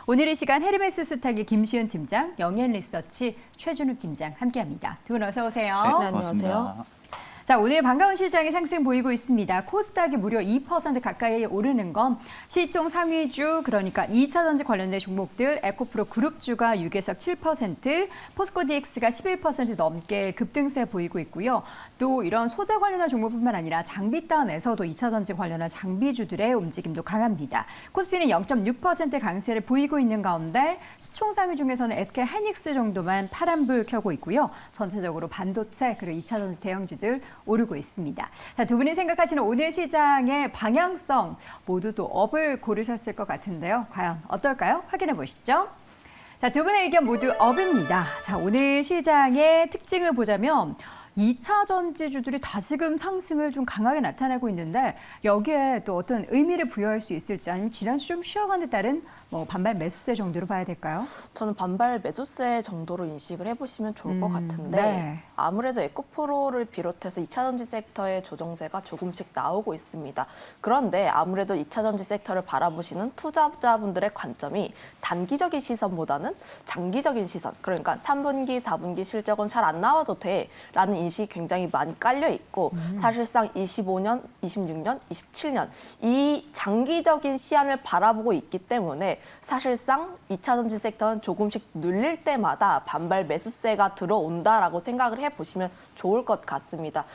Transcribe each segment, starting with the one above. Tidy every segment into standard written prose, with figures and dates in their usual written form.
오늘 이 시간 헤르메스 스탁의 김시은 팀장, 영앤리서치 최준욱 팀장 함께합니다. 두 분 어서 오세요. 네, 안녕하세요. 자, 오늘 반가운 시장의 상승 보이고 있습니다. 코스닥이 무려 2% 가까이 오르는 건 시총 상위주, 그러니까 2차전지 관련된 종목들 에코프로 그룹주가 6에서 7%, 포스코 DX가 11% 넘게 급등세 보이고 있고요. 또 이런 소재 관련한 종목뿐만 아니라 장비단에서도 2차전지 관련한 장비주들의 움직임도 강합니다. 코스피는 0.6% 강세를 보이고 있는 가운데 시총 상위 중에서는 SK 하이닉스 정도만 파란불 켜고 있고요. 전체적으로 반도체 그리고 2차전지 대형주들 오르고 있습니다. 자, 두 분이 생각하시는 오늘 시장의 방향성 모두 또 업을 고르셨을 것 같은데요. 과연 어떨까요? 확인해 보시죠. 자, 두 분의 의견 모두 업입니다. 자, 오늘 시장의 특징을 보자면 2차 전지주들이 다시금 상승을 좀 강하게 나타나고 있는데 여기에 또 어떤 의미를 부여할 수 있을지 아니면 지난주 좀 쉬어간 데 따른 반발 매수세 정도로 봐야 될까요? 저는 반발 매수세 정도로 인식을 해보시면 좋을 것 같은데 네. 아무래도 에코프로를 비롯해서 2차전지 섹터의 조정세가 조금씩 나오고 있습니다. 그런데 아무래도 2차전지 섹터를 바라보시는 투자자분들의 관점이 단기적인 시선보다는 장기적인 시선, 그러니까 3분기, 4분기 실적은 잘 안 나와도 돼라는 인식이 굉장히 많이 깔려 있고 사실상 25년, 26년, 27년 이 장기적인 시안을 바라보고 있기 때문에 사실상 2차전지 섹터는 조금씩 눌릴 때마다 반발 매수세가 들어온다라고 생각을 해보시면 좋을 것 같습니다.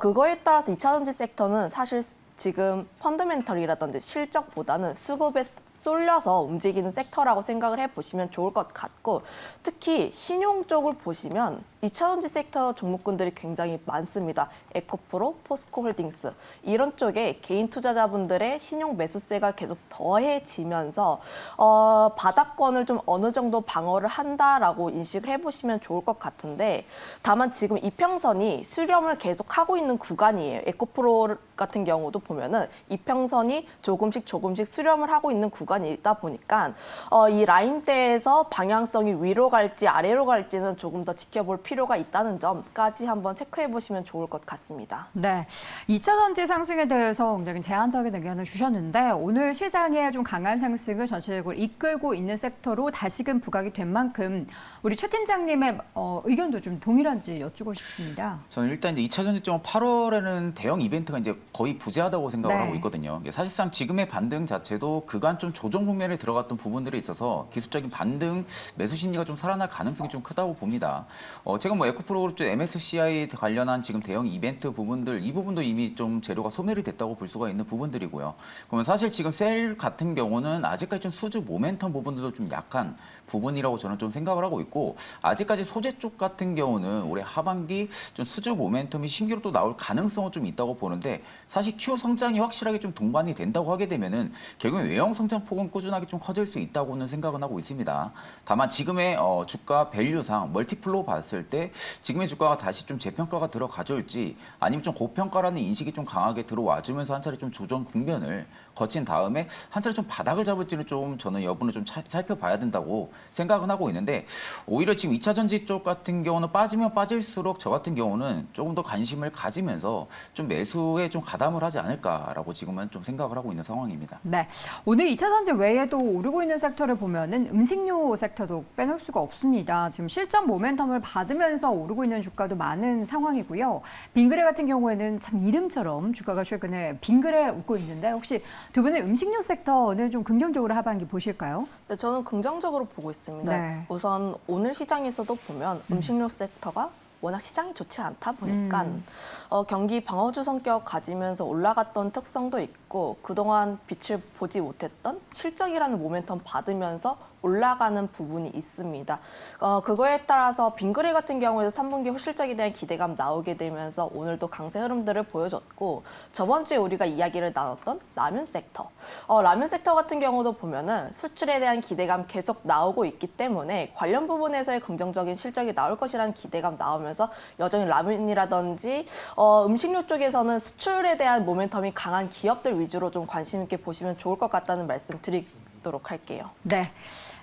그거에 따라서 2차전지 섹터는 사실 지금 펀더멘털이라든지 실적보다는 수급에 쏠려서 움직이는 섹터라고 생각을 해보시면 좋을 것 같고 특히 신용 쪽을 보시면 2차전지 섹터 종목군들이 굉장히 많습니다. 에코프로, 포스코홀딩스 이런 쪽에 개인 투자자분들의 신용 매수세가 계속 더해지면서 바닥권을 좀 어느 정도 방어를 한다라고 인식을 해보시면 좋을 것 같은데 다만 지금 이평선이 수렴을 계속 하고 있는 구간이에요. 에코프로 같은 경우도 보면은 이평선이 조금씩 수렴을 하고 있는 구간이다 보니까 이 라인대에서 방향성이 위로 갈지 아래로 갈지는 조금 더 지켜볼 필요가 있다는 점까지 한번 체크해 보시면 좋을 것 같습니다. 네, 2차전지 상승에 대해서 굉장히 제한적인 의견을 주셨는데 오늘 시장의 좀 강한 상승을 전체적으로 이끌고 있는 섹터로 다시금 부각이 된 만큼 우리 최 팀장님의 의견도 좀 동일한지 여쭈고 싶습니다. 저는 일단 이제 2차 전지점은 8월에는 대형 이벤트가 이제 거의 부재하다고 생각을 네. 하고 있거든요. 사실상 지금의 반등 자체도 그간 좀 조정 국면에 들어갔던 부분들이 있어서 기술적인 반등, 매수 심리가 좀 살아날 가능성이 좀 크다고 봅니다. 제가 에코프로 그룹 쪽 MSCI 관련한 지금 대형 이벤트 부분들 이 부분도 이미 좀 재료가 소멸이 됐다고 볼 수가 있는 부분들이고요. 그러면 사실 지금 셀 같은 경우는 아직까지 좀 수주 모멘텀 부분들도 좀 약한 부분이라고 저는 좀 생각을 하고 있고 아직까지 소재 쪽 같은 경우는 올해 하반기 좀 수주 모멘텀이 신규로 또 나올 가능성은 좀 있다고 보는데 사실 Q 성장이 확실하게 좀 동반이 된다고 하게 되면은 결국엔 외형 성장 폭은 꾸준하게 좀 커질 수 있다고는 생각은 하고 있습니다. 다만 지금의 주가 밸류상 멀티플로 봤을 때 지금의 주가가 다시 좀 재평가가 들어가줄지 아니면 좀 고평가라는 인식이 좀 강하게 들어와주면서 한 차례 좀 조정 국면을 거친 다음에 한 차례 좀 바닥을 잡을지는 좀 저는 여부는 좀 살펴봐야 된다고 생각은 하고 있는데 오히려 지금 2차 전지 쪽 같은 경우는 빠지면 빠질수록 저 같은 경우는 조금 더 관심을 가지면서 좀 매수에 좀 가담을 하지 않을까라고 지금은 좀 생각을 하고 있는 상황입니다. 네, 오늘 2차 전지 외에도 오르고 있는 섹터를 보면은 음식료 섹터도 빼놓을 수가 없습니다. 지금 실적 모멘텀을 받으면서 오르고 있는 주가도 많은 상황이고요. 빙그레 같은 경우에는 참 이름처럼 주가가 최근에 빙그레 웃고 있는데 혹시 두 분은 음식료 섹터는 좀 긍정적으로 하반기 보실까요? 네, 저는 긍정적으로 보고 있습니다. 네. 우선 오늘 시장에서도 보면 음식료 섹터가 워낙 시장이 좋지 않다 보니까 경기 방어주 성격 가지면서 올라갔던 특성도 있고 그동안 빛을 보지 못했던 실적이라는 모멘텀 받으면서 올라가는 부분이 있습니다. 그거에 따라서 빙그레 같은 경우에도 3분기 실적에 대한 기대감 나오게 되면서 오늘도 강세 흐름들을 보여줬고 저번 주에 우리가 이야기를 나눴던 라면 섹터. 라면 섹터 같은 경우도 보면은 수출에 대한 기대감 계속 나오고 있기 때문에 관련 부분에서의 긍정적인 실적이 나올 것이라는 기대감 나오면서 여전히 라면이라든지 음식료 쪽에서는 수출에 대한 모멘텀이 강한 기업들 위주로 좀 관심 있게 보시면 좋을 것 같다는 말씀 드리도록 할게요. 네.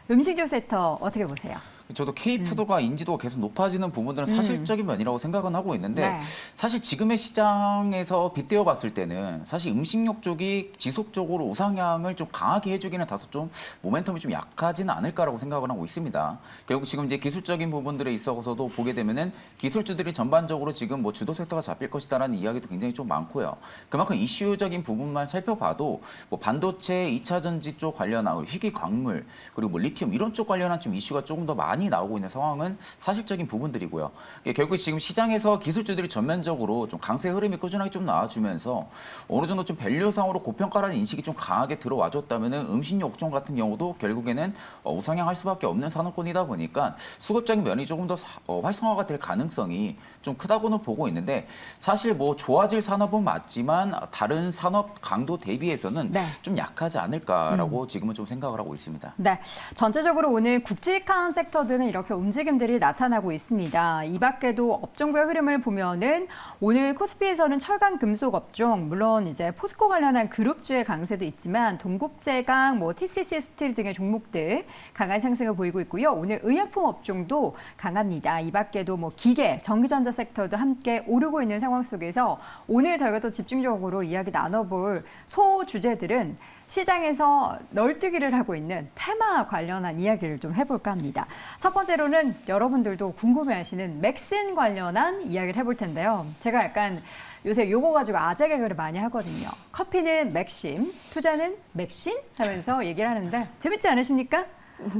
음식료 섹터 어떻게 보세요? 저도 K푸드가 인지도가 계속 높아지는 부분들은 사실적인 면이라고 생각은 하고 있는데 네. 사실 지금의 시장에서 빗대어 봤을 때는 사실 음식료 쪽이 지속적으로 우상향을 좀 강하게 해주기는 다소 좀 모멘텀이 좀 약하지는 않을까라고 생각을 하고 있습니다. 결국 지금 이제 기술적인 부분들에 있어서도 보게 되면은 기술주들이 전반적으로 지금 뭐 주도 섹터가 잡힐 것이다라는 이야기도 굉장히 좀 많고요. 그만큼 이슈적인 부분만 살펴봐도 뭐 반도체, 2차 전지 쪽 관련한 희귀 광물 그리고 뭐 리튬 이런 쪽 관련한 좀 이슈가 조금 더 많이 나오고 있는 상황은 사실적인 부분들이고요. 결국 지금 시장에서 기술주들이 전면적으로 좀 강세 흐름이 꾸준하게 좀 나와주면서 어느 정도 좀 밸류상으로 고평가라는 인식이 좀 강하게 들어와줬다면은 음식료 업종 같은 경우도 결국에는 우상향할 수밖에 없는 산업군이다 보니까 수급적인 면이 조금 더 활성화가 될 가능성이 좀 크다고는 보고 있는데 사실 뭐 좋아질 산업은 맞지만 다른 산업 강도 대비해서는 네. 좀 약하지 않을까라고 지금은 좀 생각을 하고 있습니다. 네, 전체적으로 오늘 굵직한 섹터들은 이렇게 움직임들이 나타나고 있습니다. 이 밖에도 업종별 흐름을 보면은 오늘 코스피에서는 철강 금속 업종, 물론 이제 포스코 관련한 그룹주의 강세도 있지만 동국제강, 뭐 TCC 스틸 등의 종목들 강한 상승을 보이고 있고요. 오늘 의약품 업종도 강합니다. 이 밖에도 뭐 기계, 전기전자 섹터도 함께 오르고 있는 상황 속에서 오늘 저희가 또 집중적으로 이야기 나눠볼 소 주제들은 시장에서 널뛰기를 하고 있는 테마 관련한 이야기를 좀 해볼까 합니다. 첫 번째로는 여러분들도 궁금해하시는 맥신 관련한 이야기를 해볼 텐데요. 제가 약간 요새 요거 가지고 아재 개그를 많이 하거든요. 커피는 맥심, 투자는 맥신 하면서 얘기를 하는데 재밌지 않으십니까?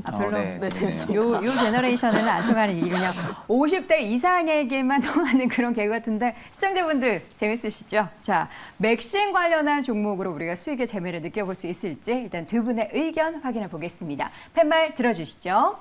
아, 별로. 네, 재밌네요. 요 제너레이션에는 안 통하는 얘기 그냥 50대 이상에게만 통하는 그런 개그 같은데 시청자분들 재밌으시죠? 자, 맥신 관련한 종목으로 우리가 수익의 재미를 느껴볼 수 있을지 일단 두 분의 의견 확인해 보겠습니다. 팻말 들어주시죠.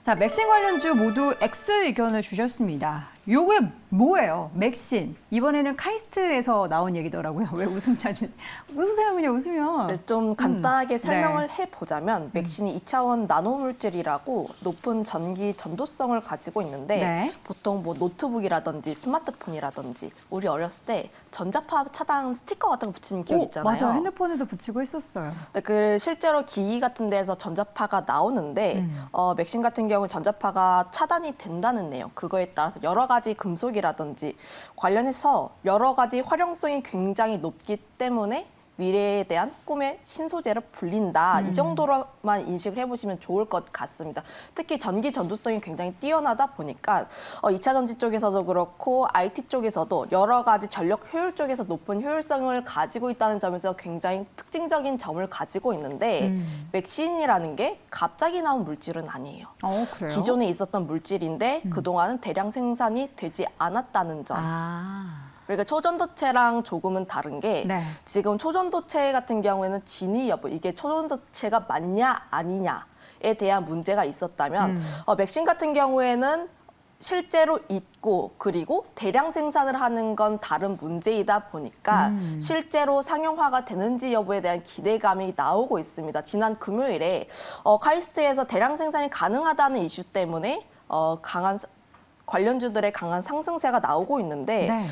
자, 맥신 관련주 모두 X 의견을 주셨습니다. 요게 뭐예요? 맥신. 이번에는 카이스트에서 나온 얘기더라고요. 왜 웃음 찾으 웃으세요, 그냥 웃으면. 네, 좀 간단하게 설명을 네. 해보자면 맥신이 2차원 나노물질이라고 높은 전기 전도성을 가지고 있는데 네. 보통 뭐 노트북이라든지 스마트폰이라든지 우리 어렸을 때 전자파 차단 스티커 같은 거 붙이는 기억 있잖아요. 맞아. 핸드폰에도 붙이고 했었어요. 네, 그 실제로 기기 같은 데에서 전자파가 나오는데 맥신 같은 경우 전자파가 차단이 된다는 내용. 그거에 따라서 여러 가지 금속이라든지 관련해서 여러 가지 활용성이 굉장히 높기 때문에 미래에 대한 꿈의 신소재로 불린다. 이 정도로만 인식을 해보시면 좋을 것 같습니다. 특히 전기 전도성이 굉장히 뛰어나다 보니까 2차 전지 쪽에서도 그렇고 IT 쪽에서도 여러 가지 전력 효율 쪽에서 높은 효율성을 가지고 있다는 점에서 굉장히 특징적인 점을 가지고 있는데 맥신이라는 게 갑자기 나온 물질은 아니에요. 그래요? 기존에 있었던 물질인데 그동안은 대량 생산이 되지 않았다는 점. 그러니까 초전도체랑 조금은 다른 게 네. 지금 초전도체 같은 경우에는 진위 여부, 이게 초전도체가 맞냐 아니냐에 대한 문제가 있었다면 맥신 같은 경우에는 실제로 있고 그리고 대량 생산을 하는 건 다른 문제이다 보니까 실제로 상용화가 되는지 여부에 대한 기대감이 나오고 있습니다. 지난 금요일에 카이스트에서 대량 생산이 가능하다는 이슈 때문에 강한 관련주들의 강한 상승세가 나오고 있는데 네.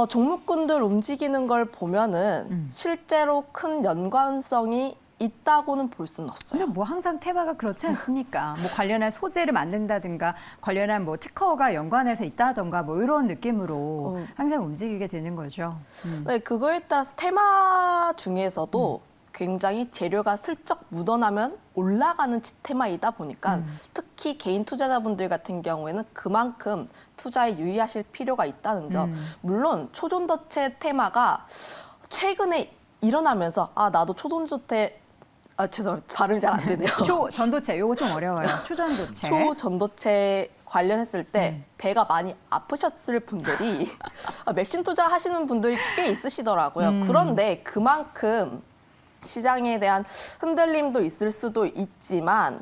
종목군들 움직이는 걸 보면은 실제로 큰 연관성이 있다고는 볼 수는 없어요. 근데 뭐 항상 테마가 그렇지 않습니까? 뭐 관련한 소재를 만든다든가 관련한 뭐 특허가 연관해서 있다던가 뭐 이런 느낌으로 항상 움직이게 되는 거죠. 네, 그거에 따라서 테마 중에서도 굉장히 재료가 슬쩍 묻어나면 올라가는 테마이다 보니까 특히 개인 투자자분들 같은 경우에는 그만큼 투자에 유의하실 필요가 있다는 점. 물론 초전도체 테마가 최근에 일어나면서 나도 초전도체 죄송합니다. 발음이 잘 안 되네요. 초전도체, 요거 좀 어려워요. 초전도체. 초전도체 관련했을 때 배가 많이 아프셨을 분들이 맥신 투자 하시는 분들이 꽤 있으시더라고요. 그런데 그만큼 시장에 대한 흔들림도 있을 수도 있지만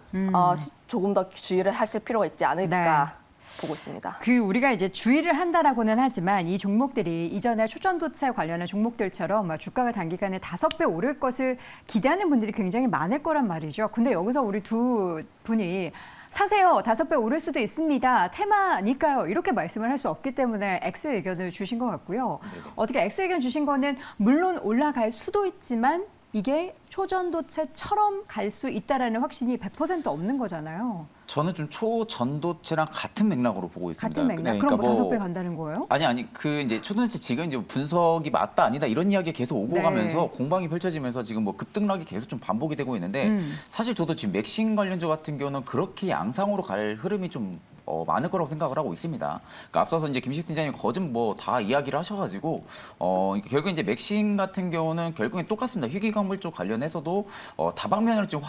조금 더 주의를 하실 필요가 있지 않을까 보고 있습니다. 우리가 이제 주의를 한다라고는 하지만 이 종목들이 이전에 초전도체 관련한 종목들처럼 막 주가가 단기간에 5배 오를 것을 기대하는 분들이 굉장히 많을 거란 말이죠. 근데 여기서 우리 두 분이 사세요. 5배 오를 수도 있습니다. 테마니까요. 이렇게 말씀을 할 수 없기 때문에 X 의견을 주신 것 같고요. 네네. 어떻게 X 의견 주신 거는 물론 올라갈 수도 있지만 이게 초전도체처럼 갈 수 있다라는 확신이 100% 없는 거잖아요. 저는 좀 초전도체랑 같은 맥락으로 보고 있습니다. 같은 맥락. 네, 그럼 그러니까 뭐 5배 간다는 거예요? 아니 그 이제 초전도체 지금 이제 분석이 맞다 아니다 이런 이야기 계속 오고 네. 가면서 공방이 펼쳐지면서 지금 뭐 급등락이 계속 좀 반복이 되고 있는데 사실 저도 지금 맥신 관련주 같은 경우는 그렇게 양상으로 갈 흐름이 좀 많을 거라고 생각을 하고 있습니다. 그러니까 앞서서 이제 김식 팀장님 거진 뭐 다 이야기를 하셔가지고 결국 이제 맥신 같은 경우는 결국엔 똑같습니다. 희귀광물 쪽 관련해서도 다방면으로 지금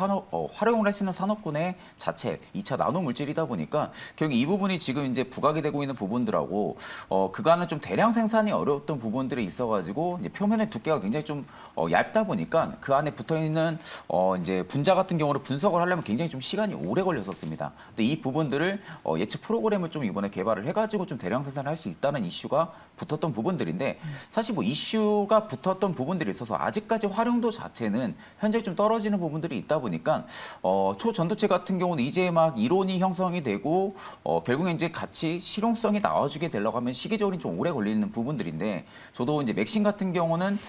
활용을 할 수 있는 산업군의 자체 2차 나노 물질이다 보니까 결국 이 부분이 지금 이제 부각이 되고 있는 부분들하고 그간은 좀 대량 생산이 어려웠던 부분들이 있어가지고 이제 표면의 두께가 굉장히 좀 얇다 보니까 그 안에 붙어 있는 이제 분자 같은 경우를 분석을 하려면 굉장히 좀 시간이 오래 걸렸었습니다. 근데 이 부분들을 예측 프로그램을 좀 이번에 개발을 해가지고 좀 대량 생산을 할 수 있다는 이슈가 붙었던 부분들인데 사실 뭐 이슈가 붙었던 부분들이 있어서 아직까지 활용도 자체는 현재 좀 떨어지는 부분들이 있다 보니까 초전도체 같은 경우는 이제 막 이론이 형성이 되고 결국에 이제 같이 실용성이 나와주게 되려고 하면 시기적으로 좀 오래 걸리는 부분들인데 저도 이제 맥신 같은 경우는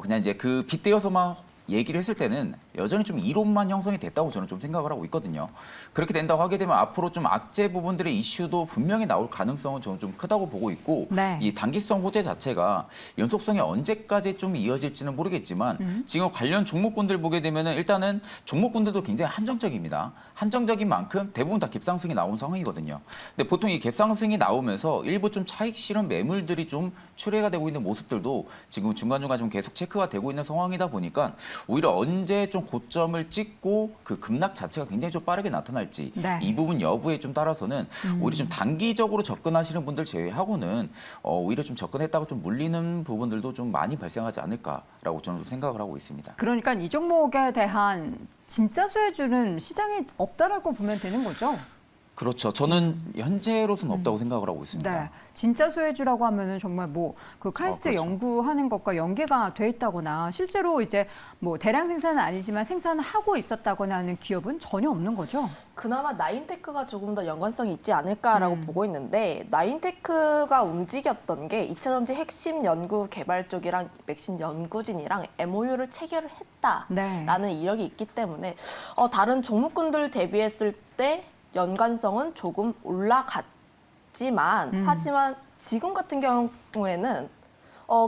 그냥 이제 그 빗대어서만 얘기를 했을 때는 여전히 좀 이론만 형성이 됐다고 저는 좀 생각을 하고 있거든요. 그렇게 된다고 하게 되면 앞으로 좀 악재 부분들의 이슈도 분명히 나올 가능성은 저는 좀 크다고 보고 있고 네. 이 단기성 호재 자체가 연속성이 언제까지 좀 이어질지는 모르겠지만 지금 관련 종목군들 보게 되면은 일단은 종목군들도 굉장히 한정적입니다. 한정적인 만큼 대부분 다 갭상승이 나온 상황이거든요. 근데 보통 이 갭상승이 나오면서 일부 좀 차익 실현 매물들이 좀 출회가 되고 있는 모습들도 지금 중간중간 좀 계속 체크가 되고 있는 상황이다 보니까 오히려 언제 좀 고점을 찍고 그 급락 자체가 굉장히 좀 빠르게 나타날지 네. 이 부분 여부에 좀 따라서는 오히려 좀 단기적으로 접근하시는 분들 제외하고는 오히려 좀 접근했다가 좀 물리는 부분들도 좀 많이 발생하지 않을까라고 저는 생각을 하고 있습니다. 그러니까 이 종목에 대한 진짜 수혜주는 시장에 없다라고 보면 되는 거죠? 그렇죠. 저는 현재로서는 없다고 생각을 하고 있습니다. 네, 진짜 수혜주라고 하면은 정말 뭐 그 카이스트 그렇죠. 연구하는 것과 연계가 돼 있다거나 실제로 이제 뭐 대량 생산은 아니지만 생산을 하고 있었다거나 하는 기업은 전혀 없는 거죠. 그나마 나인테크가 조금 더 연관성이 있지 않을까라고 보고 있는데 나인테크가 움직였던 게 2차전지 핵심 연구 개발 쪽이랑 맥신 연구진이랑 MOU를 체결을 했다라는 네. 이력이 있기 때문에 다른 종목군들 대비했을 때 연관성은 조금 올라갔지만 하지만 지금 같은 경우에는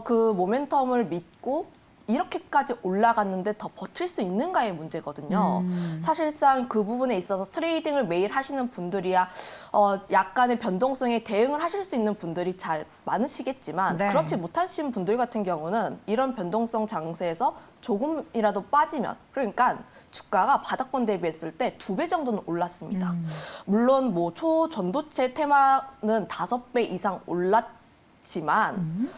그 모멘텀을 믿고 이렇게까지 올라갔는데 더 버틸 수 있는가의 문제거든요. 사실상 그 부분에 있어서 트레이딩을 매일 하시는 분들이야 약간의 변동성에 대응을 하실 수 있는 분들이 잘 많으시겠지만 네. 그렇지 못하신 분들 같은 경우는 이런 변동성 장세에서 조금이라도 빠지면 그러니까 주가가 바닥권 대비했을 때 2배 정도는 올랐습니다. 물론 뭐 초전도체 테마는 5배 이상 올랐지만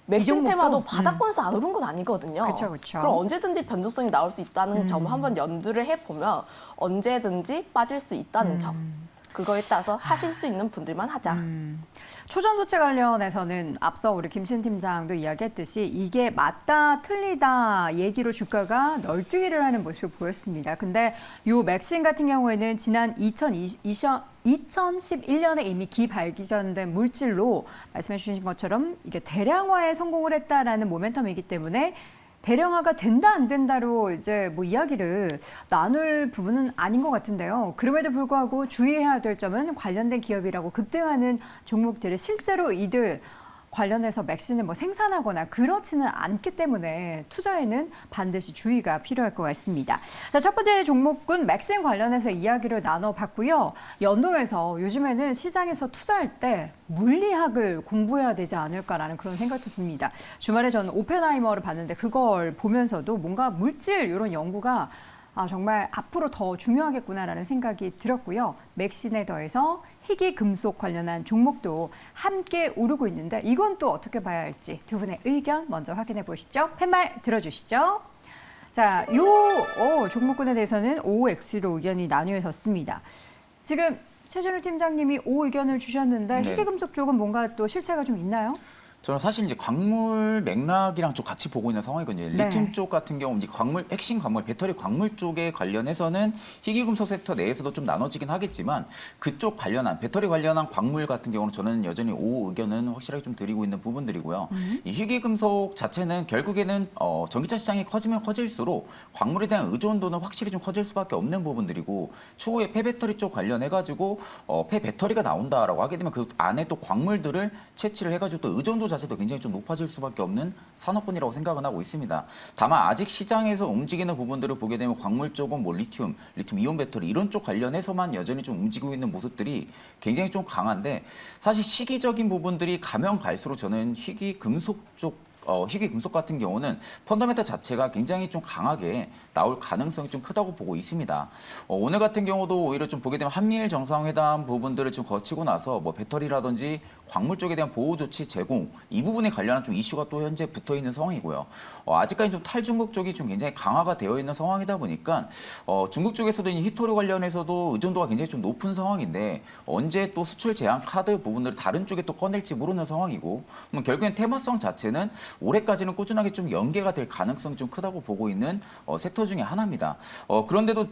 맥심 종목도? 테마도 바닥권에서 안 오른 건 아니거든요. 그쵸, 그쵸. 그럼 언제든지 변동성이 나올 수 있다는 점 한번 연두를 해보면 언제든지 빠질 수 있다는 점. 그거에 따라서 하실 수 있는 분들만 하자. 초전도체 관련해서는 앞서 우리 김신 팀장도 이야기했듯이 이게 맞다 틀리다 얘기로 주가가 널뛰기를 하는 모습을 보였습니다. 근데 요 맥신 같은 경우에는 지난 2011년에 이미 기발견된 물질로 말씀해 주신 것처럼 이게 대량화에 성공을 했다라는 모멘텀이기 때문에 대량화가 된다 안 된다로 이제 뭐 이야기를 나눌 부분은 아닌 것 같은데요. 그럼에도 불구하고 주의해야 될 점은 관련된 기업이라고 급등하는 종목들을 실제로 이들 관련해서 맥신을 뭐 생산하거나 그렇지는 않기 때문에 투자에는 반드시 주의가 필요할 것 같습니다. 자, 첫 번째 종목군 맥신 관련해서 이야기를 나눠봤고요. 연동해서 요즘에는 시장에서 투자할 때 물리학을 공부해야 되지 않을까라는 그런 생각도 듭니다. 주말에 저는 오펜하이머를 봤는데 그걸 보면서도 뭔가 물질 이런 연구가 정말 앞으로 더 중요하겠구나라는 생각이 들었고요. 맥신에 더해서 희귀 금속 관련한 종목도 함께 오르고 있는데 이건 또 어떻게 봐야 할지 두 분의 의견 먼저 확인해 보시죠. 팻말 들어주시죠. 자, 요 종목군에 대해서는 OX로 의견이 나뉘어졌습니다. 지금 최준우 팀장님이 O 의견을 주셨는데 네. 희귀 금속 쪽은 뭔가 또 실체가 좀 있나요? 저는 사실 이제 광물 맥락이랑 좀 같이 보고 있는 상황이거든요. 네. 리튬 쪽 같은 경우 이제 광물, 핵심 광물, 배터리 광물 쪽에 관련해서는 희귀금속 섹터 내에서도 좀 나눠지긴 하겠지만 그쪽 관련한 배터리 관련한 광물 같은 경우는 저는 여전히 O 의견은 확실하게 좀 드리고 있는 부분들이고요. 이 희귀금속 자체는 결국에는 전기차 시장이 커지면 커질수록 광물에 대한 의존도는 확실히 좀 커질 수밖에 없는 부분들이고 추후에 폐배터리 쪽 관련해가지고 폐배터리가 나온다라고 하게 되면 그 안에 또 광물들을 채취를 해가지고 또 의존도 자체도 굉장히 좀 높아질 수밖에 없는 산업군이라고 생각은 하고 있습니다. 다만 아직 시장에서 움직이는 부분들을 보게 되면 광물 쪽은 뭐 리튬 이온 배터리 이런 쪽 관련해서만 여전히 좀 움직이고 있는 모습들이 굉장히 좀 강한데 사실 시기적인 부분들이 가면 갈수록 저는 희귀 금속 같은 경우는 펀더멘탈 자체가 굉장히 좀 강하게 나올 가능성이 좀 크다고 보고 있습니다. 오늘 같은 경우도 오히려 좀 보게 되면 한미일 정상회담 부분들을 좀 거치고 나서 뭐 배터리라든지 광물 쪽에 대한 보호 조치 제공 이 부분에 관련한 좀 이슈가 또 현재 붙어 있는 상황이고요. 아직까지 좀 탈중국 쪽이 좀 굉장히 강화가 되어 있는 상황이다 보니까 중국 쪽에서도 이 히토류 관련해서도 의존도가 굉장히 좀 높은 상황인데 언제 또 수출 제한 카드 부분들을 다른 쪽에 또 꺼낼지 모르는 상황이고 결국엔 테마성 자체는 올해까지는 꾸준하게 좀 연계가 될 가능성이 좀 크다고 보고 있는 섹터 중에 하나입니다. 그런데도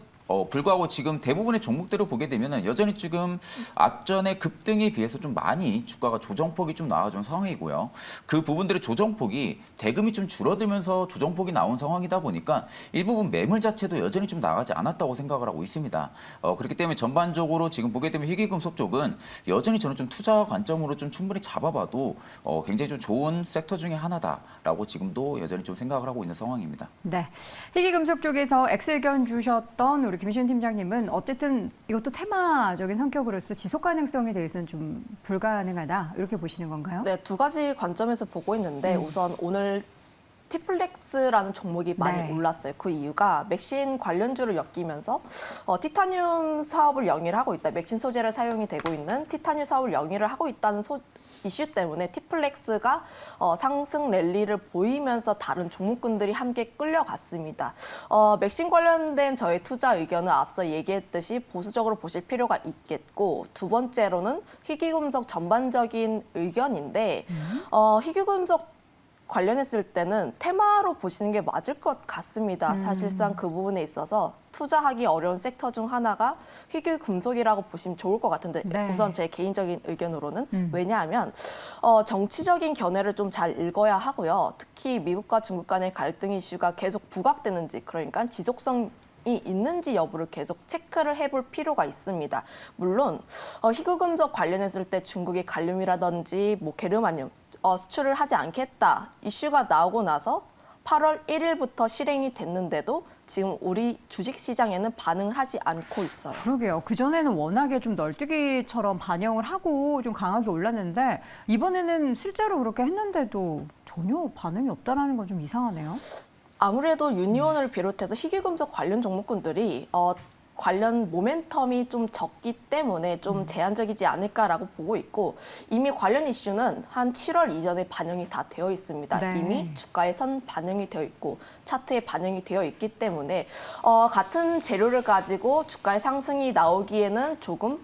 불구하고 지금 대부분의 종목들을 보게 되면은 여전히 지금 앞전의 급등에 비해서 좀 많이 주가가 조정폭이 좀 나와준 상황이고요. 그 부분들의 조정폭이 대금이 좀 줄어들면서 조정폭이 나온 상황이다 보니까 일부분 매물 자체도 여전히 좀 나가지 않았다고 생각을 하고 있습니다. 그렇기 때문에 전반적으로 지금 보게 되면 희귀금속 쪽은 여전히 저는 좀 투자 관점으로 좀 충분히 잡아봐도 굉장히 좀 좋은 섹터 중에 하나다라고 지금도 여전히 좀 생각을 하고 있는 상황입니다. 네, 희귀금속 쪽에서 X의견 주셨던 우리 김시현 팀장님은 어쨌든 이것도 테마적인 성격으로서 지속 가능성에 대해서는 좀 불가능하다 이렇게 보시는 건가요? 네, 두 가지 관점에서 보고 있는데 우선 오늘 티플렉스라는 종목이 많이 네. 올랐어요. 그 이유가 맥신 관련주를 엮이면서 티타늄 사업을 영위를 하고 있다. 맥신 소재를 사용이 되고 있는 티타늄 사업을 영위를 하고 있다는 이슈 때문에 티플렉스가 상승 랠리를 보이면서 다른 종목군들이 함께 끌려갔습니다. 맥신 관련된 저의 투자 의견은 앞서 얘기했듯이 보수적으로 보실 필요가 있겠고 두 번째로는 희귀금속 전반적인 의견인데 희귀금속 관련했을 때는 테마로 보시는 게 맞을 것 같습니다. 사실상 그 부분에 있어서 투자하기 어려운 섹터 중 하나가 희귀금속이라고 보시면 좋을 것 같은데 네. 우선 제 개인적인 의견으로는 왜냐하면 정치적인 견해를 좀 잘 읽어야 하고요. 특히 미국과 중국 간의 갈등 이슈가 계속 부각되는지 그러니까 지속성 이 있는지 여부를 계속 체크를 해볼 필요가 있습니다. 물론 희귀금속 관련했을 때 중국의 갈륨이라든지 뭐 게르마늄 수출을 하지 않겠다 이슈가 나오고 나서 8월 1일부터 실행이 됐는데도 지금 우리 주식시장에는 반응을 하지 않고 있어요. 그러게요. 그전에는 워낙에 좀 널뛰기처럼 반영을 하고 좀 강하게 올랐는데 이번에는 실제로 그렇게 했는데도 전혀 반응이 없다라는 건 좀 이상하네요. 아무래도 유니온을 비롯해서 희귀금속 관련 종목군들이 관련 모멘텀이 좀 적기 때문에 좀 제한적이지 않을까라고 보고 있고 이미 관련 이슈는 한 7월 이전에 반영이 다 되어 있습니다. 네. 이미 주가에 선 반영이 되어 있고 차트에 반영이 되어 있기 때문에 같은 재료를 가지고 주가의 상승이 나오기에는 조금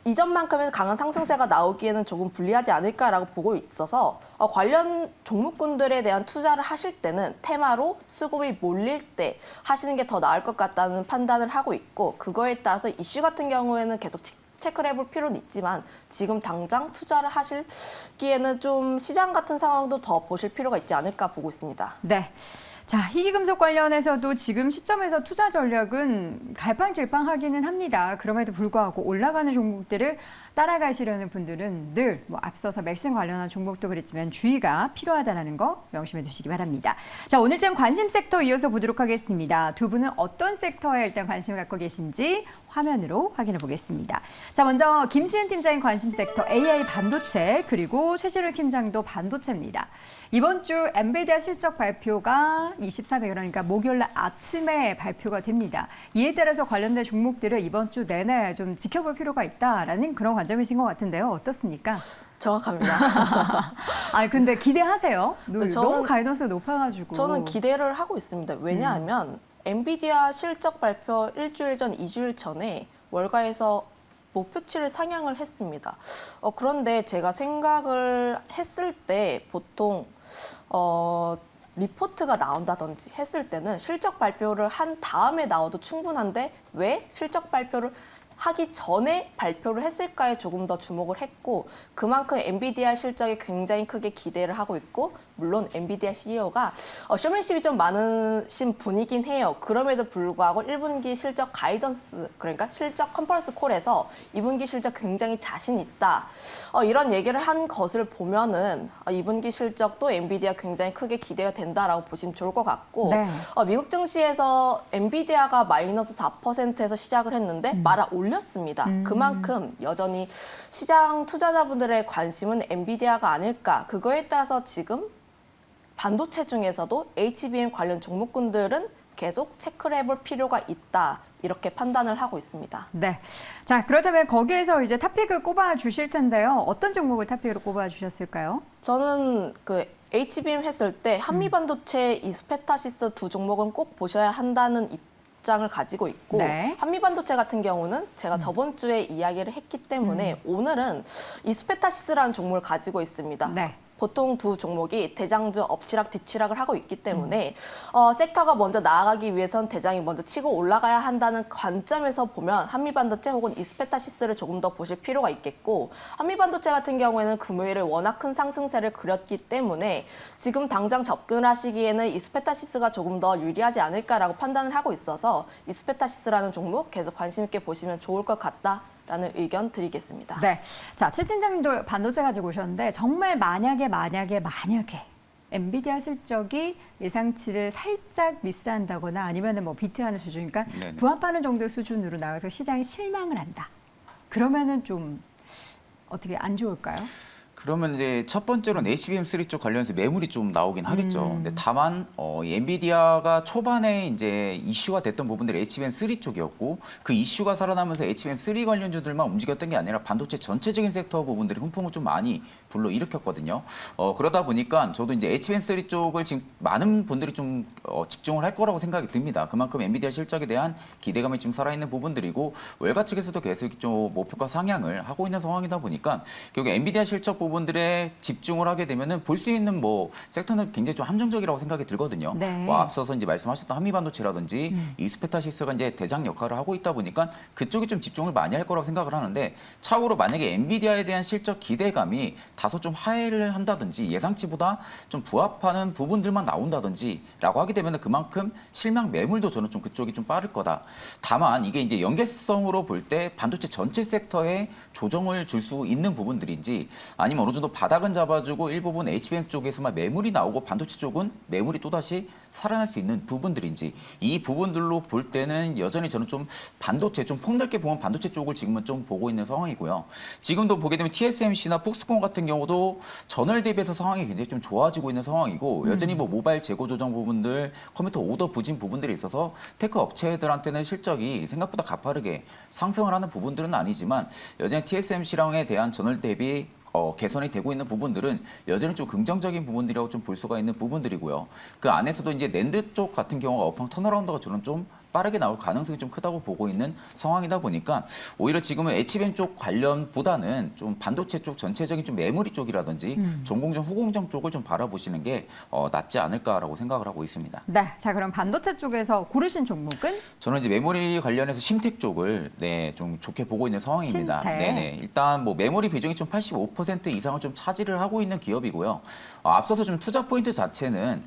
이전만큼은 강한 상승세가 나오기에는 조금 불리하지 않을까라고 보고 있어서 관련 종목군들에 대한 투자를 하실 때는 테마로 수급이 몰릴 때 하시는 게 더 나을 것 같다는 판단을 하고 있고 그거에 따라서 이슈 같은 경우에는 계속 체크를 해볼 필요는 있지만 지금 당장 투자를 하시기에는 좀 시장 같은 상황도 더 보실 필요가 있지 않을까 보고 있습니다. 네. 자, 희귀금속 관련해서도 지금 시점에서 투자 전략은 갈팡질팡하기는 합니다. 그럼에도 불구하고 올라가는 종목들을 따라가시려는 분들은 늘 앞서서 맥신 관련한 종목도 그랬지만 주의가 필요하다는 거 명심해 두시기 바랍니다. 자, 오늘장 관심 섹터 이어서 보도록 하겠습니다. 두 분은 어떤 섹터에 일단 관심을 갖고 계신지 화면으로 확인해 보겠습니다. 자, 먼저 김시은 팀장인 관심 섹터 AI 반도체 그리고 최진우 팀장도 반도체입니다. 이번 주 엔비디아 실적 발표가 23일 그러니까 목요일 날 아침에 발표가 됩니다. 이에 따라서 관련된 종목들을 이번 주 내내 좀 지켜볼 필요가 있다라는 그런 관점이신 것 같은데요. 어떻습니까? 정확합니다. 아 근데 기대하세요? 저는- 너무 가이던스가 높아가지고. 저는 기대를 하고 있습니다. 왜냐하면 엔비디아 실적 발표 일주일 전, 2주일 전에 월가에서 목표치를 상향을 했습니다. 그런데 제가 생각을 했을 때 보통 리포트가 나온다든지 했을 때는 실적 발표를 한 다음에 나와도 충분한데 왜 실적 발표를 하기 전에 발표를 했을까에 조금 더 주목을 했고, 그만큼 엔비디아 실적에 굉장히 크게 기대를 하고 있고, 물론 엔비디아 CEO가 쇼맨십이 좀 많으신 분이긴 해요. 그럼에도 불구하고 1분기 실적 가이던스, 그러니까 실적 컨퍼런스 콜에서 2분기 실적 굉장히 자신 있다, 이런 얘기를 한 것을 보면은 2분기 실적도 엔비디아 굉장히 크게 기대가 된다라고 보시면 좋을 것 같고, 네. 미국 증시에서 엔비디아가 마이너스 4%에서 시작을 했는데 말아 올렸습니다. 그만큼 여전히 시장 투자자분들의 관심은 엔비디아가 아닐까. 그거에 따라서 지금 반도체 중에서도 HBM 관련 종목군들은 계속 체크를 해볼 필요가 있다, 이렇게 판단을 하고 있습니다. 네. 자, 그렇다면 거기에서 이제 탑픽을 꼽아 주실 텐데요. 어떤 종목을 탑픽으로 꼽아 주셨을까요? 저는 그 HBM 했을 때 한미반도체, 이스페타시스 두 종목은 꼭 보셔야 한다는 입장을 가지고 있고, 네. 한미반도체 같은 경우는 제가 저번 주에 이야기를 했기 때문에 오늘은 이스페타시스라는 종목을 가지고 있습니다. 네. 보통 두 종목이 대장주 엎치락 뒤치락을 하고 있기 때문에 섹터가 먼저 나아가기 위해선 대장이 먼저 치고 올라가야 한다는 관점에서 보면 한미반도체 혹은 이스페타시스를 조금 더 보실 필요가 있겠고, 한미반도체 같은 경우에는 금요일에 워낙 큰 상승세를 그렸기 때문에 지금 당장 접근을 하시기에는 이스페타시스가 조금 더 유리하지 않을까라고 판단을 하고 있어서 이스페타시스라는 종목 계속 관심 있게 보시면 좋을 것 같다라는 의견 드리겠습니다. 네. 자, 최 팀장님도 반도체 가지고 오셨는데 정말 만약에 엔비디아 실적이 예상치를 살짝 미스한다거나 아니면은 뭐 비트하는 수준, 그러니까 네네. 부합하는 정도의 수준으로 나가서 시장이 실망을 한다. 그러면은 좀 어떻게 안 좋을까요? 그러면 이제 첫 번째로는 HBM3 쪽 관련해서 매물이 좀 나오긴 하겠죠. 근데 다만 이 엔비디아가 초반에 이제 이슈가 됐던 부분들이 HBM3 쪽이었고, 그 이슈가 살아나면서 HBM3 관련주들만 움직였던 게 아니라 반도체 전체적인 섹터 부분들이 훈풍을 좀 많이 불러일으켰거든요. 그러다 보니까 저도 이제 HBM3 쪽을 지금 많은 분들이 좀 집중을 할 거라고 생각이 듭니다. 그만큼 엔비디아 실적에 대한 기대감이 지금 살아있는 부분들이고, 월가 측에서도 계속 좀 목표가 상향을 하고 있는 상황이다 보니까 결국 엔비디아 실적 부분들에 집중을 하게 되면은 볼 수 있는 뭐 섹터는 굉장히 좀 함정적이라고 생각이 들거든요. 네. 뭐 앞서서 이제 말씀하셨던 한미반도체라든지 이스페타시스가 이제 대장 역할을 하고 있다 보니까 그쪽에 좀 집중을 많이 할 거라고 생각을 하는데, 차후로 만약에 엔비디아에 대한 실적 기대감이 다소 좀 하회를 한다든지 예상치보다 좀 부합하는 부분들만 나온다든지라고 하게 되면은 그만큼 실망 매물도 저는 좀 그쪽이 좀 빠를 거다. 다만 이게 이제 연계성으로 볼 때 반도체 전체 섹터에 조정을 줄 수 있는 부분들인지, 아니면 어느 정도 바닥은 잡아주고 일부분 HBM 쪽에서만 매물이 나오고 반도체 쪽은 매물이 또다시 살아날 수 있는 부분들인지, 이 부분들로 볼 때는 여전히 저는 좀 반도체, 좀 폭넓게 보면 반도체 쪽을 지금은 좀 보고 있는 상황이고요. 지금도 보게 되면 TSMC나 폭스콘 같은 경우도 전월 대비해서 상황이 굉장히 좀 좋아지고 있는 상황이고, 여전히 뭐 모바일 재고 조정 부분들, 컴퓨터 오더 부진 부분들이 있어서 테크 업체들한테는 실적이 생각보다 가파르게 상승을 하는 부분들은 아니지만, 여전히 TSMC랑에 대한 전월 대비 개선이 되고 있는 부분들은 여전히 좀 긍정적인 부분들이라고 좀 볼 수가 있는 부분들이고요. 그 안에서도 이제 낸드 쪽 같은 경우가 업황 턴어라운드가 저는 좀 빠르게 나올 가능성이 좀 크다고 보고 있는 상황이다 보니까, 오히려 지금은 HBM 쪽 관련보다는 좀 반도체 쪽 전체적인 좀 메모리 쪽이라든지 전공정, 후공정 쪽을 좀 바라보시는 게 낫지 않을까라고 생각을 하고 있습니다. 네. 자, 그럼 반도체 쪽에서 고르신 종목은? 저는 이제 메모리 관련해서 심텍 쪽을 좀 좋게 보고 있는 상황입니다. 심텍. 네네. 일단 뭐 메모리 비중이 좀 85% 이상을 좀 차지를 하고 있는 기업이고요. 앞서서 좀 투자 포인트 자체는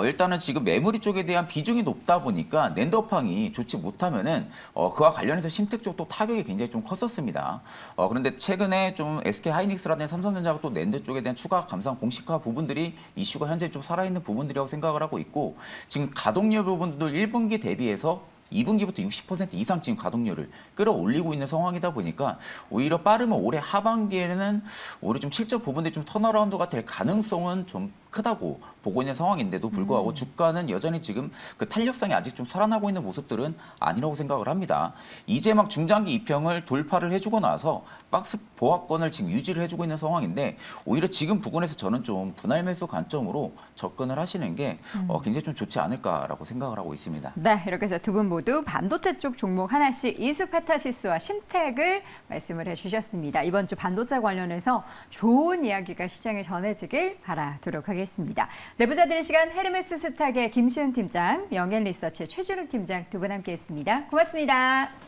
일단은 지금 메모리 쪽에 대한 비중이 높다 보니까 낸드 업황이 좋지 못하면은 그와 관련해서 심텍 쪽도 타격이 굉장히 좀 컸었습니다. 그런데 최근에 좀 SK 하이닉스라든지 삼성전자가 또 낸드 쪽에 대한 추가 감산 공식화 부분들이 이슈가 현재 좀 살아있는 부분들이라고 생각을 하고 있고, 지금 가동률 부분도 1분기 대비해서 2분기부터 60% 이상 지금 가동률을 끌어올리고 있는 상황이다 보니까, 오히려 빠르면 올해 하반기에는 오히려 좀 실적 부분들이 좀 턴어라운드가 될 가능성은 좀 크다고 보고 있는 상황인데도 불구하고 주가는 여전히 지금 그 탄력성이 아직 좀 살아나고 있는 모습들은 아니라고 생각을 합니다. 이제 막 중장기 이평을 돌파를 해주고 나서 박스 보합권을 지금 유지를 해주고 있는 상황인데 오히려 지금 부근에서 저는 좀 분할 매수 관점으로 접근을 하시는 게 굉장히 좀 좋지 않을까라고 생각을 하고 있습니다. 네, 이렇게 해서 두 분 모두 반도체 쪽 종목 하나씩 이수페타시스와 심택을 말씀을 해주셨습니다. 이번 주 반도체 관련해서 좋은 이야기가 시장에 전해지길 바라도록 하겠습니다. 내부자 드는 시간 헤르메스 스탁의 김시은 팀장, 명예리서치의 최준욱 팀장 두 분 함께했습니다. 고맙습니다.